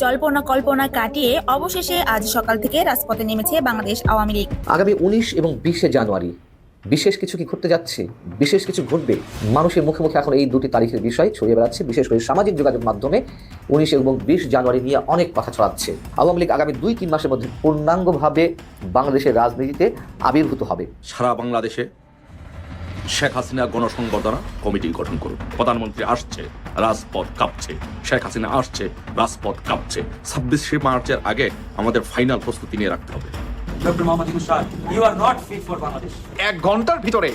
জল্পনা কল্পনা কাটিয়ে অবশেষে আজ সকাল থেকে রাজপথে নেমেছে বাংলাদেশ আওয়ামী লীগ। আগামী 19 এবং 20শে জানুয়ারি বিশেষ কিছু কি ঘটতে যাচ্ছে, বিশেষ কিছু ঘটবে। মানুষের মুখে মুখে এখন এই দুটি তারিখের বিষয় ছড়িয়ে বেড়াচ্ছে, বিশেষ করে সামাজিক যোগাযোগ মাধ্যমে 19 এবং 20 জানুয়ারি নিয়ে অনেক কথা ছড়াচ্ছে। আওয়ামী লীগ আগামী 2-3 মাসের মধ্যে পূর্ণাঙ্গভাবে বাংলাদেশের রাজনীতিতে আবির্ভূত হবে। সারা বাংলাদেশে শেখ হাসিনা গণসংবর্ধনা কমিটি গঠন করুন। প্রধানমন্ত্রী আসছে, রাজপথ কাঁপছে। শেখ হাসিনা আসছে, রাজপথ কাঁপছে। 26শে মার্চের আগে আমাদের ফাইনাল প্রস্তুতি নিয়ে রাখতে হবে। Doctor Mohammad Yunus sir, you are not fit for Bangladesh. 1 ঘন্টার ভিতরে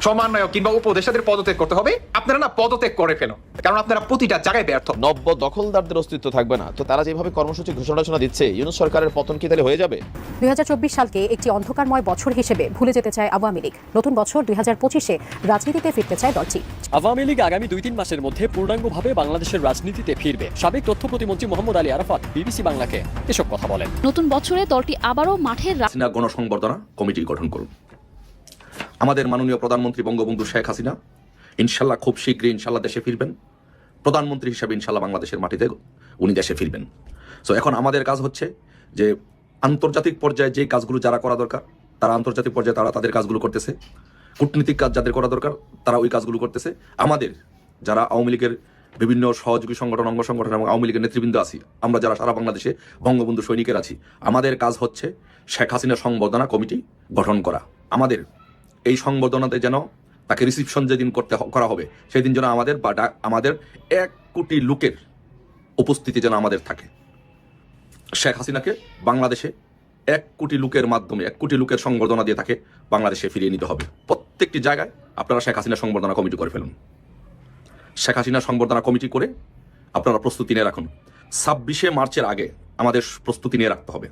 সমন্বয়ক কিংবা উপদেষ্টাদের পদত্যাগ করতে হবে। আপনারা না পদত্যাগ করে ফেলো, কারণ আপনারা প্রতিটা জায়গায় ব্যর্থ। নব্য দখলদারদের অস্তিত্ব থাকবে না। তো তারা যেভাবে কর্মসূচি ঘোষণা দিচ্ছে, ইউনূস সরকারের পতন কি তাহলে হয়ে যাবে? 2024 সালকে একটি অন্ধকারময় বছর হিসেবে ভুলে যেতে চায় আওয়ামী লীগ। নতুন বছর 2025-এ রাজনীতিতে ফিরতে চায় দলটি। আওয়ামী লীগ আগামী 2-3 মাসের মধ্যে পূর্ণাঙ্গভাবে বাংলাদেশের রাজনীতিতে ফিরবে। সাবেক তথ্য প্রতিমন্ত্রী মোহাম্মদ আলী আরাফাত বিবিসি বাংলাকে এসব কথা বলেন। নতুন বছরে দলটি আবারও মাঠের হাসিনা গণসংবর্ধনা কমিটি গঠন করুন। আমাদের মাননীয় প্রধানমন্ত্রী বঙ্গবন্ধু শেখ হাসিনা ইনশাল্লাহ খুব শীঘ্রই ইনশাল্লাহ দেশে ফিরবেন। প্রধানমন্ত্রী হিসেবে ইনশাল্লাহ বাংলাদেশের মাটিতে উনি দেশে ফিরবেন। সো এখন আমাদের কাজ হচ্ছে যে আন্তর্জাতিক পর্যায়ে যে কাজগুলো যারা করা দরকার তারা আন্তর্জাতিক পর্যায়ে তারা তাদের কাজগুলো করতেছে। কূটনীতিক কাজ যাদের করা দরকার তারা ওই কাজগুলো করতেছে। আমাদের যারা আওয়ামী লীগের বিভিন্ন সহযোগী সংগঠন, অঙ্গ সংগঠন এবং আওয়ামী লীগের নেতৃবৃন্দ আছি, আমরা যারা সারা বাংলাদেশে বঙ্গবন্ধু সৈনিকের আছি, আমাদের কাজ হচ্ছে শেখ হাসিনা সংবর্ধনা কমিটি গঠন করা। আমাদের এই সংবর্ধনাতে যেন তাকে রিসিপশন যেদিন করা হবে সেদিন যেন আমাদের 1 কোটি লোকের উপস্থিতি যেন আমাদের থাকে। শেখ হাসিনাকে বাংলাদেশে 1 কোটি লোকের মাধ্যমে 1 কোটি লোকের সংবর্ধনা দিয়ে তাকে বাংলাদেশে ফিরিয়ে নিতে হবে। প্রত্যেকটি জায়গায় আপনারা শেখ হাসিনা সংবর্ধনা কমিটি করে ফেলুন। শেখ হাসিনা সংবর্ধনা কমিটি করে আপনারা প্রস্তুতি নিয়ে রাখুন। 26শে মার্চের আগে আমাদের প্রস্তুতি নিয়ে রাখতে হবে।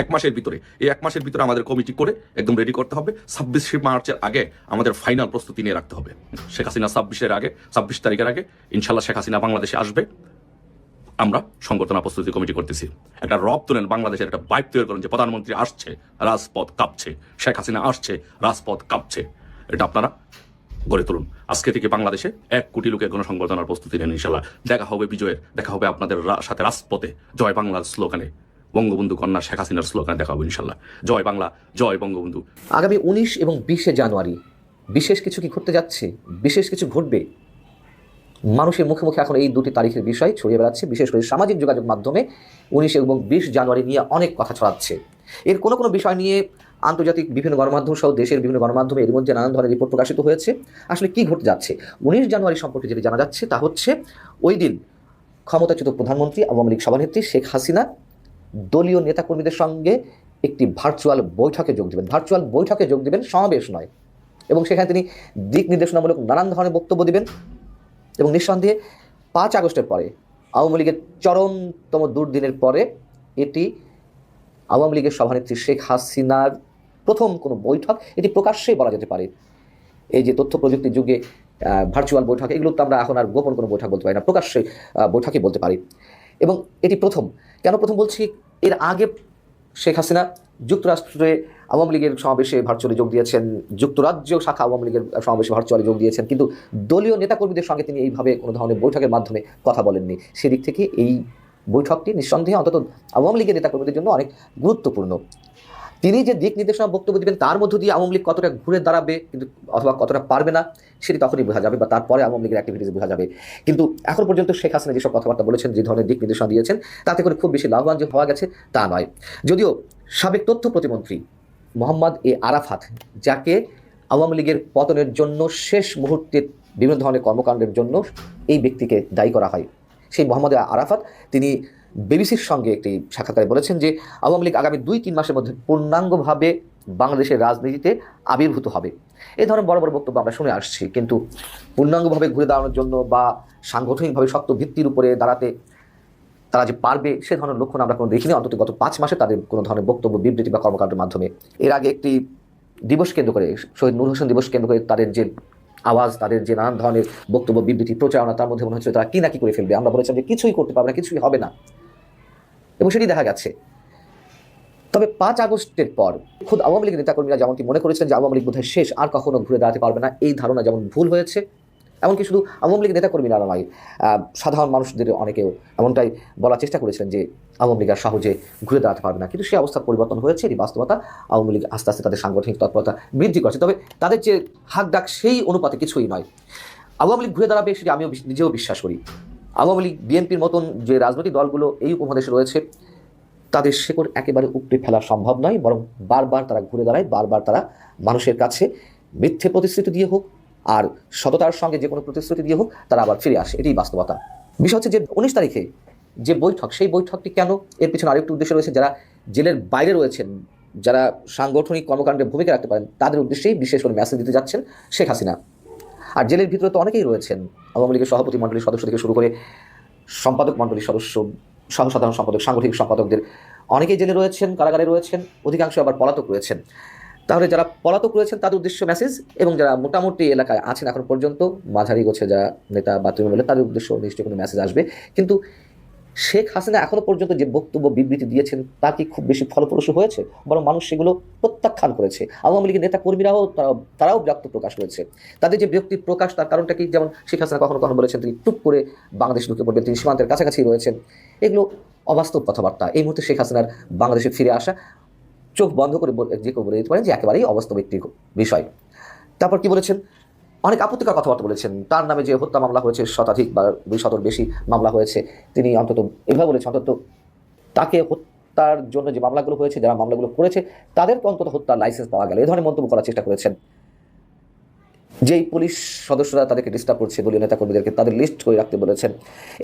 1 মাসের ভিতরে, এই 1 মাসের ভিতরে আমাদের কমিটি করে একদম রেডি করতে হবে। 26শে মার্চের আগে আমাদের ফাইনাল প্রস্তুতি নিয়ে রাখতে হবে। শেখ হাসিনা 26 তারিখের আগে ইনশাল্লাহ শেখ হাসিনা বাংলাদেশে আসবে। আমরা সংবর্ধনা প্রস্তুতি কমিটি করতেছি। একটা রব তুলেন, বাংলাদেশের একটা বাইক তৈরি করেন যে প্রধানমন্ত্রী আসছে, রাজপথ কাঁপছে। শেখ হাসিনা আসছে, রাজপথ কাঁপছে। এটা আপনারা গড়ে তুলুন। আজকে থেকে বাংলাদেশে 1 কোটি লোকের গণসংবর্ধনার প্রস্তুতি নেন। ইনশাল্লাহ দেখা হবে বিজয়ের, দেখা হবে আপনাদের সাথে রাজপথে জয় বাংলার স্লোগানে, বঙ্গবন্ধু কন্যা শেখ হাসিনার স্লোগান দেখা হবে ইনশাল্লাহ। জয় বাংলা, জয় বঙ্গবন্ধু। আগামী 19 এবং 20শে জানুয়ারি বিশেষ কিছু কি ঘটতে যাচ্ছে, বিশেষ কিছু ঘটবে। মানুষের মুখে মুখে এখন এই দুটি তারিখের বিষয় ছড়িয়ে বেড়াচ্ছে, বিশেষ করে সামাজিক যোগাযোগ মাধ্যমে 19 এবং 20 জানুয়ারি নিয়ে অনেক কথা ছড়াচ্ছে। এর কোনো কোনো বিষয় নিয়ে আন্তর্জাতিক বিভিন্ন গণমাধ্যম সহ দেশের বিভিন্ন গণমাধ্যমে এর মধ্যে নানান ধরনের রিপোর্ট প্রকাশিত হয়েছে। আসলে কি ঘটতে যাচ্ছে 19 জানুয়ারি সম্পর্কে যেটি জানা যাচ্ছে তা হচ্ছে ওই দিন ক্ষমতাচ্যুত প্রধানমন্ত্রী আওয়ামী লীগ সভানেত্রী শেখ হাসিনা দলীয় নেতাকর্মীদের সঙ্গে একটি ভার্চুয়াল বৈঠকে যোগ দেবেন। ভার্চুয়াল বৈঠকে যোগ দেবেন, সমাবেশ নয়। এবং সেখানে তিনি দিক নির্দেশনামূলক নানান ধরনের বক্তব্য দেবেন। এবং নিঃসন্দেহে 5 আগস্টের পরে আওয়ামী লীগের চরমতম দুর্দিনের পরে এটি আওয়ামী লীগের সভানেত্রী শেখ হাসিনার প্রথম কোনো বৈঠক, এটি প্রকাশ্যেই বলা যেতে পারে। এই যে তথ্য প্রযুক্তির যুগে ভার্চুয়াল বৈঠক, এগুলো তো আমরা এখন আর গোপন কোনো বৈঠক বলতে পারি না, প্রকাশ্যে বৈঠকই বলতে পারি। এবং এটি প্রথম। কেন প্রথম বলছি, এর আগে শেখ হাসিনা যুক্তরাষ্ট্রে আওয়ামী লীগের সমাবেশে ভার্চুয়ালি যোগ দিয়েছেন, যুক্তরাজ্য শাখা আওয়ামী লীগের সমাবেশে ভার্চুয়ালি যোগ দিয়েছেন, কিন্তু দলীয় নেতাকর্মীদের সঙ্গে তিনি এইভাবে কোনো ধরনের বৈঠকের মাধ্যমে কথা বলেননি। সেদিক থেকে এই বৈঠকটি নিঃসন্দেহে অন্তত আওয়ামী লীগের নেতাকর্মীদের জন্য অনেক গুরুত্বপূর্ণ। তিনি যে দিক নির্দেশনা বক্তব্য দেবেন তার মধ্য দিয়ে আওয়ামী লীগ কতটা ঘুরে দাঁড়াবে কিন্তু অথবা কতটা পারবে না সেটি তখনই বোঝা যাবে, বা তারপরে আওয়ামী লীগের অ্যাক্টিভিটিস বোঝা যাবে। কিন্তু এখন পর্যন্ত শেখ হাসিনা যেসব কথাবার্তা বলেছেন, যে ধরনের দিক নির্দেশনা দিয়েছেন, তাতে করে খুব বেশি লাভবান যে হওয়া গেছে তা নয়। যদিও সাবেক তথ্য প্রতিমন্ত্রী মোহাম্মদ আরাফাত, যাকে আওয়ামী লীগের পতনের জন্য শেষ মুহূর্তে বিভিন্ন ধরনের কর্মকাণ্ডের জন্য এই ব্যক্তিকে দায়ী করা হয়, সেই মোহাম্মদ আরাফাত তিনি বিবিসির সঙ্গে একটি সাক্ষাৎকারে বলেছেন যে আওয়ামী লীগ আগামী 2-3 মাসের মধ্যে পূর্ণাঙ্গভাবে বাংলাদেশের রাজনীতিতে আবির্ভূত হবে। এই ধরনের বড় বড় বক্তব্য আমরা শুনে আসছি, কিন্তু পূর্ণাঙ্গভাবে ঘুরে দাঁড়ানোর জন্য বা সাংগঠনিকভাবে শক্ত ভিত্তির উপরে দাঁড়াতে তারা যে পারবে সে ধরনের লক্ষণ আমরা কোনো দেখিনি, অন্তত গত 5 মাসে তাদের কোনো ধরনের বক্তব্য, বিবৃতি বা কর্মকাণ্ডের মাধ্যমে। এর আগে একটি দিবস কেন্দ্র করে, শহীদ নূর হোসেন দিবস কেন্দ্র করে তাদের যে আওয়াজ, তাদের যে নানান ধরনের বক্তব্য, বিবৃতি, প্রচারণা, তার মধ্যে মনে হচ্ছে তারা কি না কি করে ফেলবে। আমরা বলেছিলাম যে কিছুই করতে পারবে না, কিছুই হবে না, এবং সেটি দেখা গেছে। তবে 5 আগস্টের পর খুদ আওয়ামী লীগের নেতাকর্মীরা যেমনটি মনে করেছেন যে আওয়ামী লীগ বোধহয় শেষ, আর কখনো ঘুরে দাঁড়াতে পারবে না, এই ধারণা যেমন ভুল হয়েছে, এমনকি শুধু আওয়ামী লীগের নেতাকর্মীরা নয়, সাধারণ মানুষদের অনেকেও এমনটাই বলার চেষ্টা করেছিলেন যে আওয়ামী লীগ আর সহজে ঘুরে দাঁড়াতে পারবে না, কিন্তু সেই অবস্থার পরিবর্তন হয়েছে। এই বাস্তবতা, আওয়ামী লীগ আস্তে আস্তে তাদের সাংগঠনিক তৎপরতা বৃদ্ধি করছে, তবে তাদের যে হাক ডাক সেই অনুপাতে কিছুই নয়। আওয়ামী লীগ ঘুরে দাঁড়াবে সেটি আমিও নিজেও বিশ্বাস করি। আওয়ামী লীগ, বিএনপির মতন যে রাজনৈতিক দলগুলো এই উপমহাদেশে রয়েছে, তাদের শেকড় একেবারে উপড়ে ফেলা সম্ভব নয়, বরং বারবার তারা ঘুরে দাঁড়ায়, বারবার তারা মানুষের কাছে মিথ্যে প্রতিশ্রুতি দিয়ে হোক আর সততার সঙ্গে যে কোনো প্রতিশ্রুতি দিয়ে হোক তারা আবার ফিরে আসে, এটাই বাস্তবতা। বিষয় হচ্ছে যে 19 তারিখে যে বৈঠক, সেই বৈঠকটি কেন, এর পিছনে আরেকটি উদ্দেশ্য রয়েছে। যারা জেলের বাইরে রয়েছেন, যারা সাংগঠনিক কর্মকাণ্ডে ভূমিকা রাখতে পারেন, তাদের উদ্দেশ্যেই বিশেষ করে মেসেজ দিতে যাচ্ছেন শেখ হাসিনা। আর জেলের ভিতরে তো অনেকেই রয়েছেন, আওয়ামী লীগের সভাপতি মণ্ডলীর সদস্য থেকে শুরু করে সম্পাদক মণ্ডলীর সদস্য, সহসাধারণ সম্পাদক, সাংগঠনিক সম্পাদকদের অনেকেই জেলে রয়েছেন, কারাগারে রয়েছেন, অধিকাংশ আবার পলাতক রয়েছেন। তাহলে যারা পলাতক রয়েছেন তাদের উদ্দেশ্য মেসেজ, এবং যারা মোটামুটি এলাকায় আছেন এখন পর্যন্ত, মাঝারি গোছে যারা নেতা বা তৃণমূলের, তাদের উদ্দেশ্য নিশ্চয়ই কোনো মেসেজ আসবে। কিন্তু শেখ হাসিনা এখনো পর্যন্ত যে বক্তব্য বিবৃতি দিয়েছেন তা কি খুব বেশি ফলপ্রসূ হয়েছে? বরং মানুষ সেগুলো প্রত্যাখ্যান করেছে। আওয়ামী লীগের নেতা কর্মীরাও তারাও বিরক্ত প্রকাশ করেছে। তাদের যে বিরক্তি প্রকাশ, তার কারণটা কি? যেমন শেখ হাসিনা কখনো কখনো বলেছেন তিনি টুপ করে বাংলাদেশ ঢুকে পড়বেন, তিনি সীমান্তের কাছাকাছি রয়েছেন। এগুলো অবাস্তব কথাবার্তা। এই মুহূর্তে শেখ হাসিনার বাংলাদেশে ফিরে আসা চোখ বন্ধ করে যে কেউ বলে দিতে পারেন যে একেবারেই অবাস্তব একটি বিষয়। তারপর কি বলেছেন? অনেক আপত্তিকর কথাবার্তা বলেছেন। তার নামে যে হত্যা মামলা হয়েছে, শতাধিক বা 200-র বেশি মামলা হয়েছে, তিনি অন্তত এভাবে বলেছেন, অন্তত তাকে হত্যার জন্য যে মামলাগুলো হয়েছে, যারা মামলাগুলো করেছে তাদেরকে অন্তত হত্যার লাইসেন্স পাওয়া গেল, এই ধরনের মন্তব্য করার চেষ্টা করেছেন। যেই পুলিশ সদস্যরা তাদেরকে ডিস্টার্ব করছে, দলীয় নেতাকর্মীদেরকে তাদের লিস্ট করে রাখতে বলেছেন।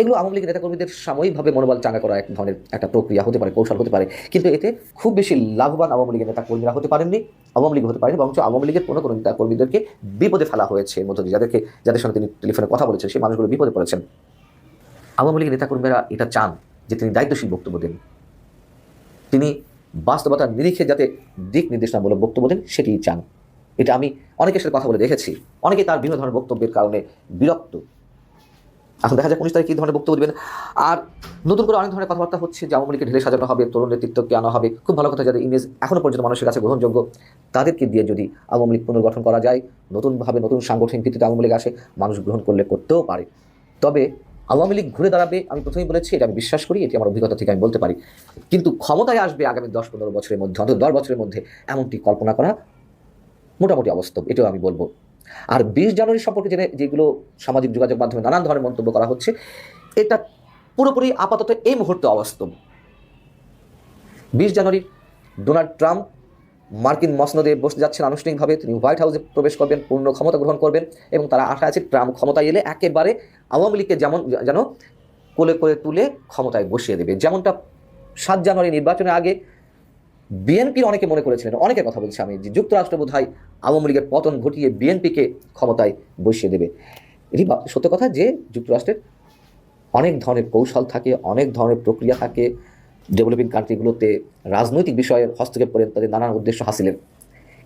এগুলো আওয়ামী লীগের নেতাকর্মীদের সাময়িকভাবে মনোবল চাঙ্গা করা এক ধরনের একটা প্রক্রিয়া হতে পারে, কৌশল হতে পারে, কিন্তু এতে খুব বেশি লাভবান আওয়ামী লীগের নেতাকর্মীরা হতে পারেননি, আওয়ামী লীগ হতে পারেনি, বরঞ্চ আওয়ামী লীগের কোনো কোনো নেতাকর্মীদেরকে বিপদে ফেলা হয়েছে। এর মধ্যে যাদের সঙ্গে তিনি টেলিফোনে কথা বলেছেন, সেই মানুষগুলো বিপদে পড়েছেন। আওয়ামী লীগের নেতাকর্মীরা এটা চান যে তিনি দায়িত্বশীল বক্তব্য দেন, তিনি বাস্তবতার নিরিখে যাতে দিক নির্দেশনামূলক বক্তব্য দেন, সেটিই চান। এটা আমি অনেকের সাথে কথা বলে দেখেছি। অনেকে তার বিভিন্ন ধরনের বক্তব্যের কারণে বিরক্ত। এখন দেখা যায় 19 তারিখে কী ধরনের বক্তব্য দেবেন। আর নতুন করে অনেক ধরনের কথাবার্তা হচ্ছে যে আওয়ামী লীগকে ঢেলে সাজানো হবে, তরুণ নেতৃত্বকে আনা হবে। খুব ভালো কথা, যাদের ইমেজ এখনও পর্যন্ত মানুষের কাছে গ্রহণযোগ্য, তাদেরকে দিয়ে যদি আওয়ামী লীগ পুনর্গঠন করা যায়, নতুনভাবে নতুন সাংগঠনিক ভিত্তিতে আওয়ামী লীগ আসে, মানুষ গ্রহণ করলে করতেও পারে। তবে আওয়ামী লীগ ঘুরে দাঁড়াবে আমি প্রথমেই বলেছি, এটা আমি বিশ্বাস করি, এটি আমার অভিজ্ঞতা থেকে আমি বলতে পারি। কিন্তু ক্ষমতায় আসবে আগামী 10-15 বছরের মধ্যে, অন্তত 10 বছরের মধ্যে, এমনটি কল্পনা করা মোটামুটি অবাস্তব, এটাও আমি বলবো। আর 20 জানুয়ারি সম্পর্কে যেগুলো সামাজিক যোগাযোগ মাধ্যমে নানান ধরনের মন্তব্য করা হচ্ছে, এটা পুরোপুরি আপাতত এই মুহূর্তে অবাস্তব। 20 জানুয়ারি ডোনাল্ড ট্রাম্প মার্কিন মসনদে বসতে যাচ্ছেন আনুষ্ঠানিকভাবে, তিনি হোয়াইট হাউসে প্রবেশ করবেন, পূর্ণ ক্ষমতা গ্রহণ করবেন, এবং তারা আশা আছে ট্রাম্প ক্ষমতায় এলে একেবারে আওয়ামী লীগকে যেন কোলে করে তুলে ক্ষমতায় বসিয়ে দেবে। যেমনটা 7 জানুয়ারি নির্বাচনের আগে বিএনপির অনেকে মনে করেছিলেন, অনেকের কথা বলছি আমি, যে যুক্তরাষ্ট্র বোধহয় আওয়ামী লীগের পতন ঘটিয়ে বিএনপিকে ক্ষমতায় বসিয়ে দেবে। এটি সত্য কথা যে যুক্তরাষ্ট্রের অনেক ধরনের কৌশল থাকে, অনেক ধরনের প্রক্রিয়া থাকে, ডেভেলপিং কান্ট্রিগুলোতে রাজনৈতিক বিষয়ে হস্তক্ষেপ করেন তাদের নানান উদ্দেশ্য হাসিলের।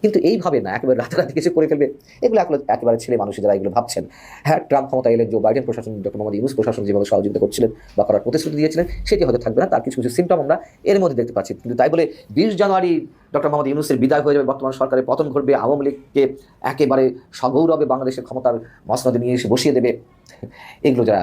কিন্তু এইভাবে না একেবারে রাতারাতি কিছু করে ফেলবে, এগুলো একেবারে ছেলে মানুষ যারা এগুলো ভাবছেন। হ্যাঁ, ট্রাম্প ক্ষমতা এলে জো বাইডেন প্রশাসন, ডক্টর মোহাম্মদ ইউনূস প্রশাসন যেভাবে সহযোগিতা করছিলেন বা করার প্রতিশ্রুতি দিয়েছিলেন, সেটি হয়তো থাকবে না। তার কিছু কিছু সিমটম আমরা এর মধ্যে দেখতে পাচ্ছি। কিন্তু তাই বলে 20 জানুয়ারি ডক্টর মোহাম্মদ ইউনূসের বিদায় হয়ে যাবে, বর্তমান সরকারের পতন ঘটবে, আওয়ামী লীগকে একেবারে সগৌরবে বাংলাদেশের ক্ষমতার মসনদে নিয়ে এসে বসিয়ে দেবে, এগুলো যারা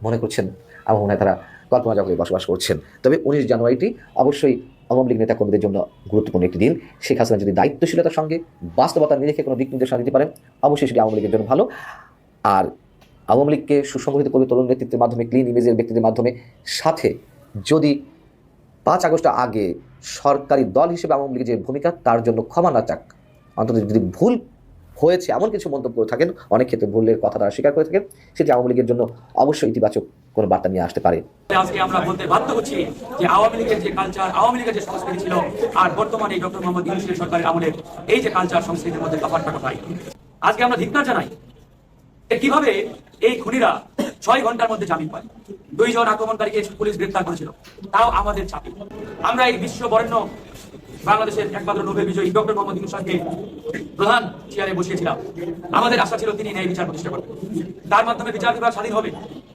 মনে করছেন আমার মনে হয় তারা কল্পনা জগতে বসবাস করছেন। তবে 19 জানুয়ারিটি অবশ্যই আওয়ামী লীগ নেতাকর্মীদের জন্য গুরুত্বপূর্ণ একটি দিন। শেখ হাসিনা যদি দায়িত্বশীলতার সঙ্গে বাস্তবতার নিরিখে কোনো দিক নির্দেশনা দিতে পারেন, অবশ্যই সেটি আওয়ামী লীগের জন্য ভালো। আর আওয়ামী লীগকে সুসংগঠিত করবে তরুণ নেতৃত্বের মাধ্যমে, ক্লিন ইমেজের ব্যক্তিদের মাধ্যমে। সাথে যদি 5 আগস্ট আগে সরকারি দল হিসেবে আওয়ামী লীগের যে ভূমিকা, তার জন্য ক্ষমা না চাক, অন্তত যদি ভুল হয়েছে এমন কিছু মন্তব্য করে থাকেন, অনেক ক্ষেত্রে ভুলের কথা তারা স্বীকার করে থাকেন, সেটি আওয়ামী লীগের জন্য অবশ্যই ইতিবাচক কোনো বার্তা নিয়ে আসতে পারে। আজকে আমরা বলতে বাধ্য হচ্ছি যে আওয়ামী লীগের যে কালচার, আওয়ামী লীগের যে সংস্কৃতি ছিল, আর বর্তমানে ডক্টর মোহাম্মদ ইউনূসের সরকারের আমলের এই যে কালচার সংস্কৃতির মধ্যে তফাৎটা কোথায়? আজকে আমরা ধিক্কার জানাই কিভাবে এই খুনিরা 6 ঘন্টার মধ্যে জামিন পায়। 2 জন আক্রমণকারীকে পুলিশ গ্রেফতার করেছিল, তাও আমাদের চাপে। আমরা এই বিশ্ব বরেণ্য বাংলাদেশের একমাত্র নোবেল বিজয়ী ডক্টর মোহাম্মদ ইউনূসকে প্রধান চেয়ারে বসিয়েছিলাম। আমাদের আশা ছিল তিনি ন্যায় বিচার প্রতিষ্ঠা করবেন, তার মাধ্যমে বিচার বিভাগ স্বাধীন হবে,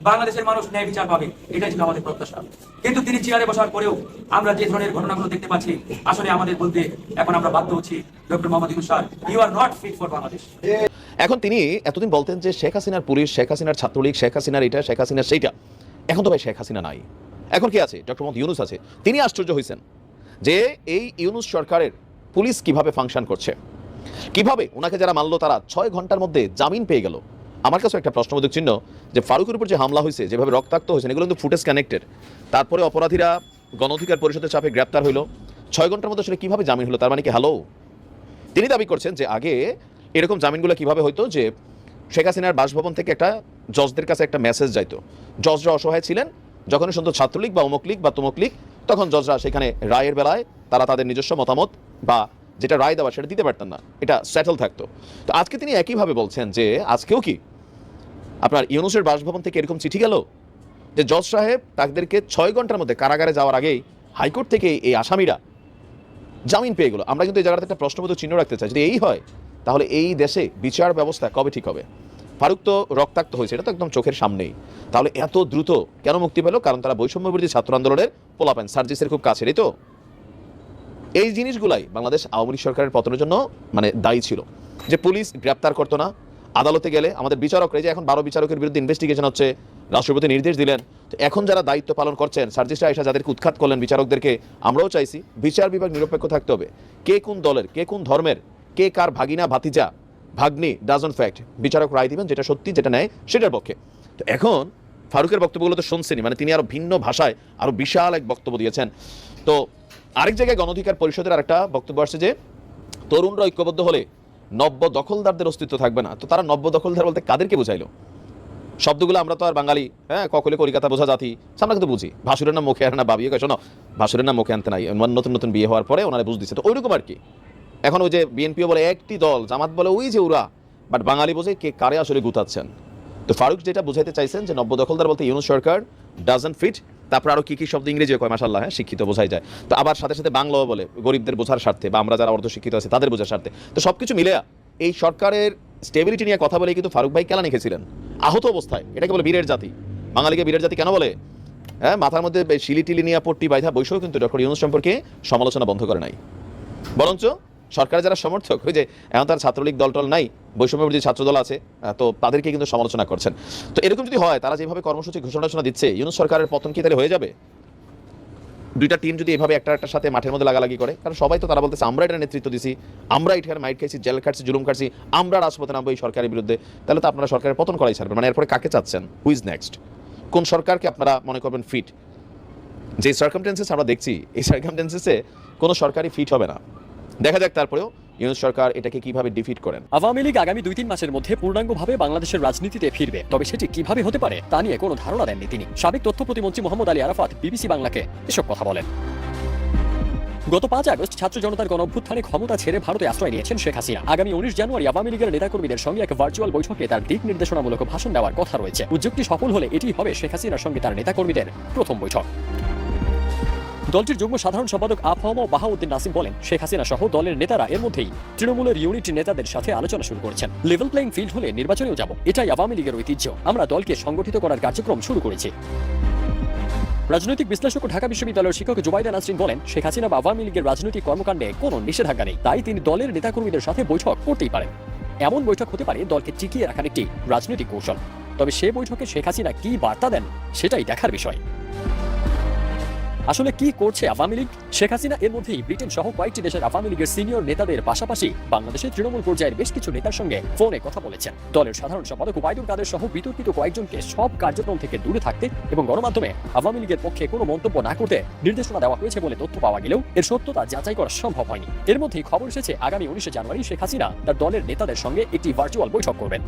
বাংলাদেশের মানুষ ন্যায় বিচার পাবে, এটাই ছিল আমাদের প্রত্যাশা। কিন্তু তিনি চেয়ারে বসার পরেও আমরা যে ধরনের ঘটনাগুলো দেখতে পাচ্ছি, আসলে আমাদের বলতে এখন আমরা বাধ্য হচ্ছি, doctor Mohammad Yunus sir, you are not fit for Bangladesh. এখন তিনি এতদিন বলতেন যে শেখ হাসিনার পুলিশ, শেখ হাসিনার ছাত্রলীগ, শেখ হাসিনার এটা, শেখ হাসিনার সেইটা। এখন তো ভাই শেখ হাসিনা নাই, এখন কি আছে? ডক্টর মোহাম্মদ ইউনূস আছে। তিনি আশ্চর্য হয়েছেন যে এই ইউনূস সরকারের পুলিশ কিভাবে ফাংশন করছে, কিভাবে ওনাকে যারা মানলো তারা 6 ঘন্টার মধ্যে জামিন পেয়ে গেল। আমার কাছে একটা প্রশ্নবোধক চিহ্ন যে ফারুকের উপর যে হামলা হয়েছে, যেভাবে রক্তাক্ত হয়েছে, এগুলো কিন্তু ফুটেজ কানেক্টেড। তারপরে অপরাধীরা গণ অধিকার পরিষদের চাপে গ্রেপ্তার হইল, 6 ঘন্টার মধ্যে আসলে কিভাবে জামিন হলো? তার মানে কি হ্যালো? তিনি দাবি করছেন যে আগে এরকম জামিনগুলো কিভাবে হইতো, যে শেখ হাসিনার বাসভবন থেকে একটা জজদের কাছে একটা মেসেজ যাইতো, জজরা অসহায় ছিলেন, যখনই শুনতো ছাত্রলীগ বা অমুক লীগ বা তমুক লীগ, তখন জজরা সেখানে রায়ের বেলায় তারা তাদের নিজস্ব মতামত বা যেটা রায় দেওয়া সেটা দিতে পারতেন না, এটা সেটেল থাকতো। তো আজকে তিনি একইভাবে বলছেন যে আজকেও কি আপনার ইউনূসের বাসভবন থেকে এরকম চিঠি গেল যে জজ সাহেব তাদেরকে 6 ঘন্টার মধ্যে কারাগারে যাওয়ার আগেই হাইকোর্ট থেকে এই আসামিরা জামিন পেয়ে গেল। আমরা কিন্তু এই জায়গাতে একটা প্রশ্নবোধক চিহ্ন রাখতে চাই, যদি এই হয় তাহলে এই দেশে বিচার ব্যবস্থা কবে ঠিক হবে? ফারুক তো রক্তাক্ত হয়েছে, এটা তো একদম চোখের সামনেই। তাহলে এত দ্রুত কেন মুক্তি পেল? কারণ তারা বৈষম্যবিরোধী ছাত্র আন্দোলনের পোলাপেন, সার্জিসের খুব কাছের। এই তো এই জিনিসগুলাই বাংলাদেশ আওয়ামী লীগ সরকারের পতনের জন্য মানে দায়ী ছিল, যে পুলিশ গ্রেপ্তার করতো না, আদালতে গেলে আমাদের বিচারকরা, যে এখন 12 বিচারকের বিরুদ্ধে ইনভেস্টিগেশন হচ্ছে, রাষ্ট্রপতি নির্দেশ দিলেন। তো এখন যারা দায়িত্ব পালন করছেন, সার্জিসরা এসে যাদেরকে উৎখাত করলেন বিচারকদেরকে, আমরাও চাইছি বিচার বিভাগ নিরপেক্ষ থাকতে হবে। কে কোন দলের, কে কোন ধর্মের, কে কার ভাগিনা ভাতিজা ভাগ্নি ডাজন্ট ফ্যাক্ট, বিচারক রায় দিবেন যেটা সত্যি যেটা ন্যায় সেটার পক্ষে। তো এখন ফারুকের বক্তব্যগুলো তো শুনছেনই, মানে তিনি আরো ভিন্ন ভাষায় আরো বিশাল এক বক্তব্য দিয়েছেন। তো আরেক জায়গায় গণ অধিকার পরিষদের আরেকটা বক্তব্য আসছে যে তরুণরা ঐক্যবদ্ধ হলে নব্য দখলদারদের অস্তিত্ব থাকবে না। তো তারা নব্য দখলদার বলতে কাদেরকে বোঝাইলো? শব্দগুলো আমরা তো আর বাঙালি, হ্যাঁ, কখলে কলিকাতা বোঝা জাতি, আমরা কিন্তু বুঝি। ভাসুরের নাম মুখে আনে না, বাবিয়ে শোনো ভাসুরের নাম মুখে আনতে নাই, নতুন নতুন বিয়ে হওয়ার পরে ওনারা বুঝ দিচ্ছে। তো ওইরকম আর কি। এখন ওই যে বিএনপিও বলে একটি দল, জামাত বলে ওই যে ওরা, বাট বাঙালি বোঝে কে কারে আসলে গুতাচ্ছেন। তো ফারুক যেটা বুঝাইতে চাইছেন যে নব্য দখলদার বলতে ইউনূস সরকার ডাজন্ট ফিট। তারপর আরো কি কি শব্দ ইংরেজি কয়, মাশাআল্লাহ, হ্যাঁ, শিক্ষিত বোঝাই যায়। তো আবার সাথে সাথে বাংলাও বলে, গরিবদের বোঝার স্বার্থে বা আমরা যারা অর্ধশিক্ষিত আছে তাদের বোঝার স্বার্থে। তো সবকিছু মিলে এই সরকারের স্টেবিলিটি নিয়ে কথা বলে কিন্তু ফারুক ভাই কেলা লিখেছিলেন আহত অবস্থায়। এটাকে বলে বীরের জাতি। বাঙালিকে বীরের জাতি কেন বলে? হ্যাঁ, মাথার মধ্যে শিলি টিলি নিয়ে পট্টি বাইধা বৈশও কিন্তু ডক্টর ইউনূস সম্পর্কে সমালোচনা বন্ধ করে নাই। বরঞ্চ সরকারের যারা সমর্থক, ওই যে এখন তার ছাত্রলীগ দলটল নাই, বৈষম্যবিরোধী ছাত্র দল আছে, তো তাদেরকে কিন্তু সমালোচনা করছেন। তো এরকম যদি হয়, তারা যেভাবে কর্মসূচি ঘোষণা দিচ্ছে, ইউনূস সরকারের পতন কি তাহলে হয়ে যাবে? দুইটা টিম যদি এভাবে একটার সাথে মাঠের মধ্যে লাগালাগি করে, কারণ সবাই তো তারা বলতেছে আমরা এটা নেতৃত্ব দিছি, আমরা এটার মাইট খাইছি, জেল খাচ্ছি, জুলুম খাচ্ছি, আমরা রাজপথে নামবো এই সরকারের বিরুদ্ধে। তাহলে তো আপনারা সরকারের পতন করাই ছাড়বেন। মানে এরপরে কাকে চাচ্ছেন? Who is next? কোন সরকারকে আপনারা মনে করবেন ফিট? যে সার্কামস্টেন্সেস আমরা দেখছি, এই সার্কামস্টেন্সেসে কোনো সরকারই ফিট হবে না। দেখা যাক তারপরেও ইউনূস সরকার এটাকে কিভাবে ডিফিট করেন। আওয়ামী লীগ আগামী 2-3 মাসের মধ্যে পূর্ণাঙ্গভাবে বাংলাদেশের রাজনীতিতে ফিরবে, তবে সেটি কিভাবে হতে পারে তা নিয়ে কোনো ধারণা দেননি তিনি। সাবেক তথ্য প্রতিমন্ত্রী মোহাম্মদ আলী আরাফাত বিবিসি বাংলাকে এসব কথা বলেন। গত 5 আগস্ট ছাত্র জনতার গণ অভ্যুত্থানে ক্ষমতা ছেড়ে ভারতে আশ্রয় নিয়েছেন শেখ হাসিনা। আগামী 19 জানুয়ারি আওয়ামী লীগের নেতাকর্মীদের সঙ্গে এক ভার্চুয়াল বৈঠকে তার দিক নির্দেশনামূলক ভাষণ দেওয়ার কথা রয়েছে। উদ্যোগটি সফল হলে এটি হবে শেখ হাসিনার সঙ্গে তার নেতাকর্মীদের প্রথম বৈঠক। দলটির যুগ্ম সাধারণ সম্পাদক আফম বাহাউদ্দিন নাসিম বলেন, শেখ হাসিনা সহ দলের নেতারা এর মধ্যেই তৃণমূলের ইউনিট নেতাদের সাথে আলোচনা শুরু করেছেন। লেভেল প্লেইং ফিল্ড হলে নির্বাচনেও যাব, এটাই আওয়ামী লীগের ঐতিহ্য। আমরা দলকে সংগঠিত করার কার্যক্রম শুরু করেছি। রাজনৈতিক বিশ্লেষক ও ঢাকা বিশ্ববিদ্যালয়ের শিক্ষক জুবাইদা নাসরিন বলেন, শেখ হাসিনা বা আওয়ামী লীগের রাজনৈতিক কর্মকাণ্ডে কোনো নিষেধাজ্ঞা নেই, তাই তিনি দলের নেতাকর্মীদের সাথে বৈঠক করতেই পারেন। এমন বৈঠক হতে পারে দলকে টিকিয়ে রাখার একটি রাজনৈতিক কৌশল। তবে সে বৈঠকে শেখ হাসিনা কি বার্তা দেন সেটাই দেখার বিষয়। আসলে কি করছে আওয়ামী লীগ? শেখ হাসিনা এর মধ্যেই ব্রিটেন সহ কয়েকটি দেশের আওয়ামী লীগের সিনিয়র নেতাদের পাশাপাশি বাংলাদেশের তৃণমূল পর্যায়ের বেশ কিছু নেতার সঙ্গে ফোনে কথা বলেছেন। দলের সাধারণ সম্পাদক ওবায়দুল কাদের সহ বিতর্কিত কয়েকজনকে সব কার্যক্রম থেকে দূরে থাকতে এবং গণমাধ্যমে আওয়ামী লীগের পক্ষে কোনো মন্তব্য না করতে নির্দেশনা দেওয়া হয়েছে বলে তথ্য পাওয়া গেলেও এর সত্যতা যাচাই করা সম্ভব হয়নি। এর মধ্যেই খবর এসেছে আগামী 19 জানুয়ারি শেখ হাসিনা তার দলের নেতাদের সঙ্গে একটি ভার্চুয়াল বৈঠক করবেন।